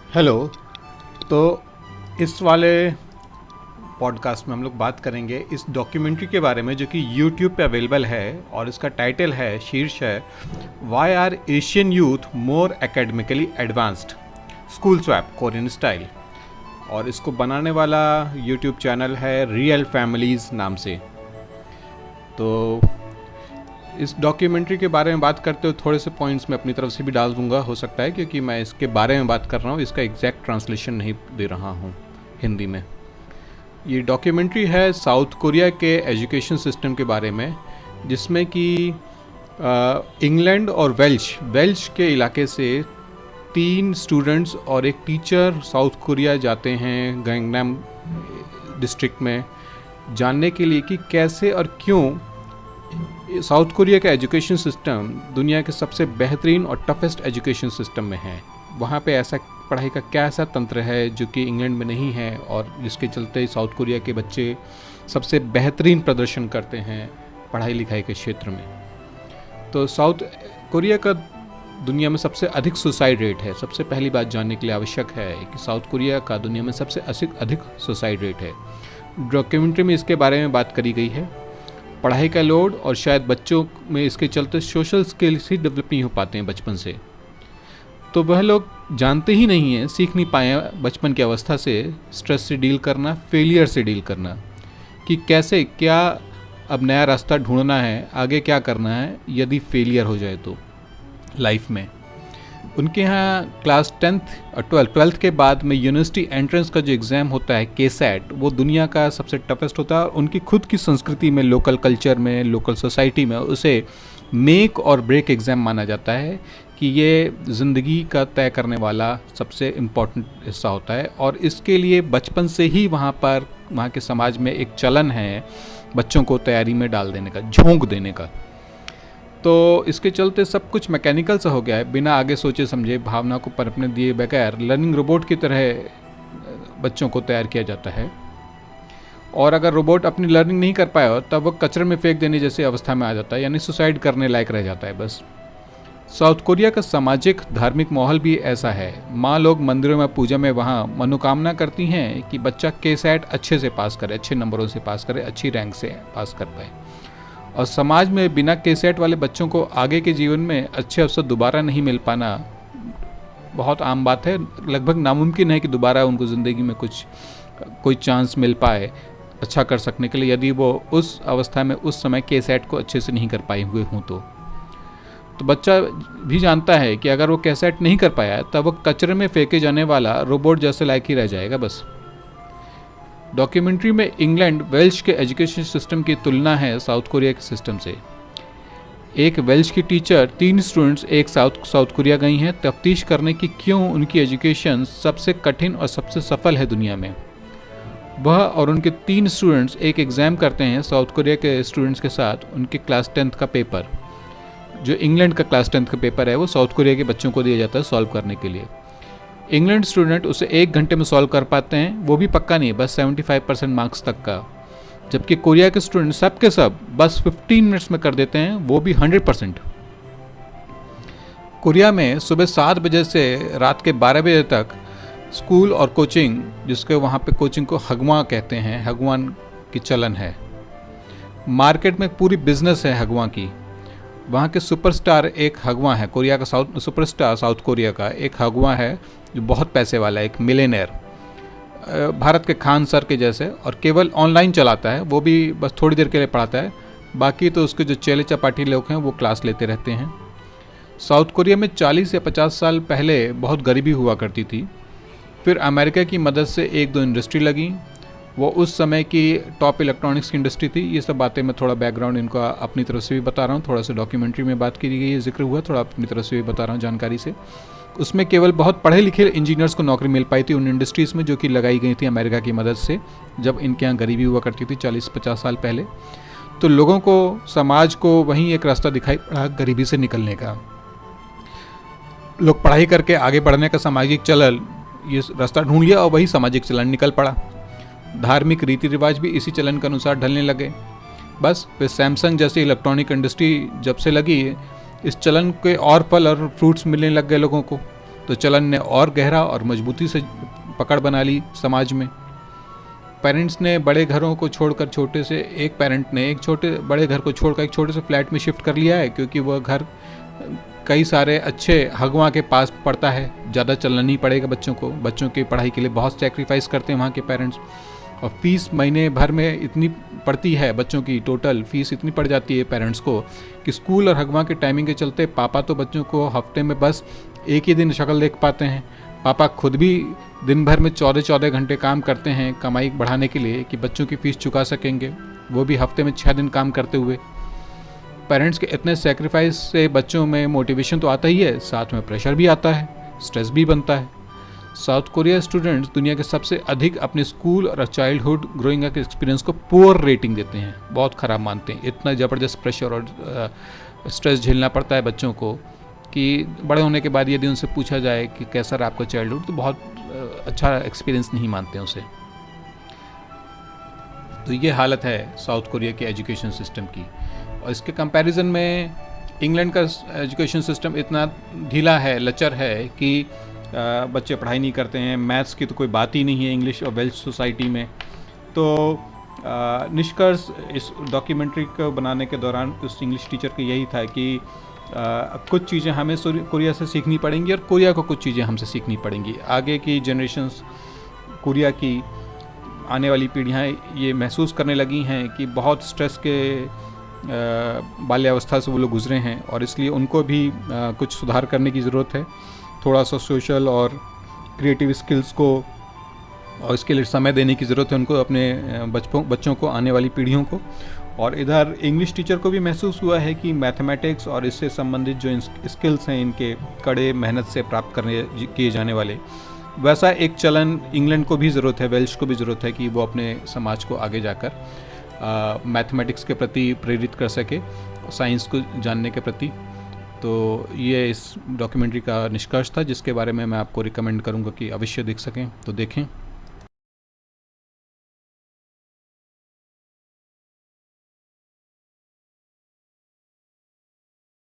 Hello. तो इस वाले पॉडकास्ट में हम लोग बात करेंगे इस डॉक्यूमेंट्री के बारे में जो कि यूट्यूब पे अवेलेबल है और इसका टाइटल है, शीर्ष है, why are Asian youth more academically advanced, school swap Korean style. और इसको बनाने वाला यूट्यूब चैनल है रियल फैमिलीज़ नाम से। तो इस डॉक्यूमेंट्री के बारे में बात करते हुए थोड़े से पॉइंट्स मैं अपनी तरफ से भी डाल दूंगा, हो सकता है, क्योंकि मैं इसके बारे में बात कर रहा हूँ, इसका एग्जैक्ट ट्रांसलेशन नहीं दे रहा हूँ हिंदी में। ये डॉक्यूमेंट्री है साउथ कोरिया के एजुकेशन सिस्टम के बारे में, जिसमें कि इंग्लैंड और वेल्श के इलाके से 3 स्टूडेंट्स और एक टीचर साउथ कोरिया जाते हैं गैंगनम डिस्ट्रिक्ट में, जानने के लिए कि कैसे और क्यों साउथ कोरिया का एजुकेशन सिस्टम दुनिया के सबसे बेहतरीन और टफेस्ट एजुकेशन सिस्टम में है। वहाँ पे ऐसा पढ़ाई का क्या ऐसा तंत्र है जो कि इंग्लैंड में नहीं है और जिसके चलते साउथ कोरिया के बच्चे सबसे बेहतरीन प्रदर्शन करते हैं पढ़ाई लिखाई के क्षेत्र में। तो साउथ कोरिया का दुनिया में सबसे अधिक सुसाइड रेट है। सबसे पहली बात जानने के लिए आवश्यक है कि साउथ कोरिया का दुनिया में सबसे अधिक सुसाइड रेट है। डॉक्यूमेंट्री में इसके बारे में बात करी गई है। पढ़ाई का लोड और शायद बच्चों में इसके चलते सोशल स्किल्स ही डेवलप नहीं हो पाते हैं बचपन से, तो वह लोग जानते ही नहीं हैं, सीख नहीं पाए हैं बचपन की अवस्था से स्ट्रेस से डील करना, फेलियर से डील करना, कि कैसे क्या अब नया रास्ता ढूंढना है, आगे क्या करना है यदि फेलियर हो जाए तो लाइफ में। उनके यहाँ क्लास 10th और 12th के बाद में यूनिवर्सिटी एंट्रेंस का जो एग्ज़ाम होता है KSAT, वो दुनिया का सबसे टफेस्ट होता है और उनकी खुद की संस्कृति में, लोकल कल्चर में, लोकल सोसाइटी में उसे मेक और ब्रेक एग्ज़ाम माना जाता है कि ये ज़िंदगी का तय करने वाला सबसे इम्पोर्टेंट हिस्सा होता है। और इसके लिए बचपन से ही वहाँ के समाज में एक चलन है बच्चों को तैयारी में डाल देने का, झोंक देने का। तो इसके चलते सब कुछ मैकेनिकल सा हो गया है, बिना आगे सोचे समझे, भावना को पनपने दिए बगैर लर्निंग रोबोट की तरह बच्चों को तैयार किया जाता है। और अगर रोबोट अपनी लर्निंग नहीं कर पाया तब वो कचरे में फेंक देने जैसी अवस्था में आ जाता है, यानी सुसाइड करने लायक रह जाता है बस। साउथ कोरिया का सामाजिक धार्मिक माहौल भी ऐसा है। माँ लोग मंदिरों में पूजा में वहाँ मनोकामना करती हैं कि बच्चा KSAT अच्छे से पास करे, अच्छे नंबरों से पास करे, अच्छी रैंक से पास कर पाए। और समाज में बिना KSAT वाले बच्चों को आगे के जीवन में अच्छे अवसर दोबारा नहीं मिल पाना बहुत आम बात है। लगभग नामुमकिन है कि दोबारा उनको ज़िंदगी में कोई चांस मिल पाए अच्छा कर सकने के लिए, यदि वो उस अवस्था में उस समय KSAT को अच्छे से नहीं कर पाए हुए हों। तो बच्चा भी जानता है कि अगर वो KSAT नहीं कर पाया तब वो कचरे में फेंके जाने वाला रोबोट जैसे लायक ही रह जाएगा बस। डॉक्यूमेंट्री में इंग्लैंड वेल्श के एजुकेशन सिस्टम की तुलना है साउथ कोरिया के सिस्टम से। एक वेल्श की टीचर 3 स्टूडेंट्स एक साउथ कोरिया गई हैं तफ्तीश करने की क्यों उनकी एजुकेशन सबसे कठिन और सबसे सफल है दुनिया में। वह और उनके 3 स्टूडेंट्स एक एग्ज़ाम करते हैं साउथ कोरिया के स्टूडेंट्स के साथ। उनके क्लास 10th का पेपर, जो इंग्लैंड का क्लास 10th का पेपर है, वो साउथ कोरिया के बच्चों को दिया जाता है सॉल्व करने के लिए। इंग्लैंड स्टूडेंट उसे 1 घंटे में सॉल्व कर पाते हैं, वो भी पक्का नहीं, बस 75% मार्क्स तक का। जबकि कोरिया के स्टूडेंट सब के सब बस 15 मिनट्स में कर देते हैं, वो भी 100%। कोरिया में सुबह 7 बजे से रात के 12 बजे तक स्कूल और कोचिंग, जिसके वहाँ पे कोचिंग को हगवा कहते हैं, हगवान की चलन है। मार्केट में पूरी बिजनेस है हगवा की। वहाँ के सुपरस्टार एक हगवा है, कोरिया का सुपरस्टार साउथ कोरिया का एक हगवा है जो बहुत पैसे वाला है, एक मिलेनियर, भारत के खान सर के जैसे, और केवल ऑनलाइन चलाता है, वो भी बस थोड़ी देर के लिए पढ़ाता है, बाकी तो उसके जो चेले चपाटी लोग हैं वो क्लास लेते रहते हैं। साउथ कोरिया में 40 या 50 साल पहले बहुत गरीबी हुआ करती थी। फिर अमेरिका की मदद से 1-2 इंडस्ट्री लगी, वो उस समय की टॉप इलेक्ट्रॉनिक्स की इंडस्ट्री थी। ये सब बातें मैं थोड़ा बैकग्राउंड इनका अपनी तरफ से भी बता रहा हूँ, थोड़ा सा डॉक्यूमेंट्री में बात की गई है, जिक्र हुआ, थोड़ा अपनी तरफ से भी बता रहा हूँ जानकारी से। उसमें केवल बहुत पढ़े लिखे इंजीनियर्स को नौकरी मिल पाई थी उन इंडस्ट्रीज़ में जो कि लगाई गई थी अमेरिका की मदद से, जब इनके यहाँ गरीबी हुआ करती थी 40-50 साल पहले। तो लोगों को, समाज को वहीं एक रास्ता दिखाई पड़ा गरीबी से निकलने का। लोग पढ़ाई करके आगे बढ़ने का सामाजिक चलन, ये रास्ता ढूंढ लिया और वही सामाजिक चलन निकल पड़ा। धार्मिक रीति रिवाज भी इसी चलन के अनुसार ढलने लगे। बस फिर सैमसंग जैसी इलेक्ट्रॉनिक इंडस्ट्री जब से लगी, इस चलन के और फल और फ्रूट्स मिलने लग गए लोगों को। तो चलन ने और गहरा और मजबूती से पकड़ बना ली समाज में। पेरेंट्स ने बड़े घरों को छोड़कर छोटे से एक पेरेंट ने एक छोटे बड़े घर को छोड़कर एक छोटे से फ्लैट में शिफ्ट कर लिया है, क्योंकि वह घर कई सारे अच्छे हगवा के पास पड़ता है, ज़्यादा चलना नहीं पड़ेगा बच्चों को। बच्चों की पढ़ाई के लिए बहुत सेक्रीफाइस करते हैं वहाँ के पेरेंट्स, और फीस महीने भर में इतनी पड़ती है, बच्चों की टोटल फीस इतनी पड़ जाती है पेरेंट्स को कि स्कूल और हगवा के टाइमिंग के चलते पापा तो बच्चों को हफ्ते में बस एक ही दिन शक्ल देख पाते हैं। पापा खुद भी दिन भर में 14-14 घंटे काम करते हैं कमाई बढ़ाने के लिए कि बच्चों की फ़ीस चुका सकेंगे, वो भी हफ्ते में 6 दिन काम करते हुए। पेरेंट्स के इतने सेक्रीफाइस से बच्चों में मोटिवेशन तो आता ही है, साथ में प्रेशर भी आता है, स्ट्रेस भी बनता है। साउथ कोरिया स्टूडेंट्स दुनिया के सबसे अधिक अपने स्कूल और चाइल्डहुड ग्रोइंग अप एक्सपीरियंस को पुअर रेटिंग देते हैं, बहुत ख़राब मानते हैं। इतना ज़बरदस्त प्रेशर और स्ट्रेस झेलना पड़ता है बच्चों को कि बड़े होने के बाद यदि उनसे पूछा जाए कि कैसा रहा आपका चाइल्डहुड, तो बहुत अच्छा एक्सपीरियंस नहीं मानते हैं उसे। तो ये हालत है साउथ कोरिया के एजुकेशन सिस्टम की। और इसके कंपैरिजन में इंग्लैंड का एजुकेशन सिस्टम इतना ढीला है, लचर है कि बच्चे पढ़ाई नहीं करते हैं, मैथ्स की तो कोई बात ही नहीं है इंग्लिश और वेल्श सोसाइटी में। तो निष्कर्ष इस डॉक्यूमेंट्री को बनाने के दौरान उस इंग्लिश टीचर का यही था कि कुछ चीज़ें हमें कोरिया से सीखनी पड़ेंगी और कोरिया को कुछ चीज़ें हमसे सीखनी पड़ेंगी। आगे की जनरेशन्स, कोरिया की आने वाली पीढ़ियाँ ये महसूस करने लगी हैं कि बहुत स्ट्रेस के बाल्यावस्था से वो लोग गुजरे हैं, और इसलिए उनको भी कुछ सुधार करने की ज़रूरत है। थोड़ा सा सोशल और क्रिएटिव स्किल्स को और इसके लिए समय देने की ज़रूरत है उनको, अपने बच्चों को, आने वाली पीढ़ियों को। और इधर इंग्लिश टीचर को भी महसूस हुआ है कि मैथमेटिक्स और इससे संबंधित जो स्किल्स हैं इनके कड़े मेहनत से प्राप्त किए जाने वाले, वैसा एक चलन इंग्लैंड को भी ज़रूरत है, वेल्श को भी ज़रूरत है कि वो अपने समाज को आगे जाकर मैथमेटिक्स के प्रति प्रेरित कर सके, साइंस को जानने के प्रति। तो ये इस डॉक्यूमेंट्री का निष्कर्ष था जिसके बारे में मैं आपको रिकमेंड करूँगा कि अवश्य देख सकें, तो देखें।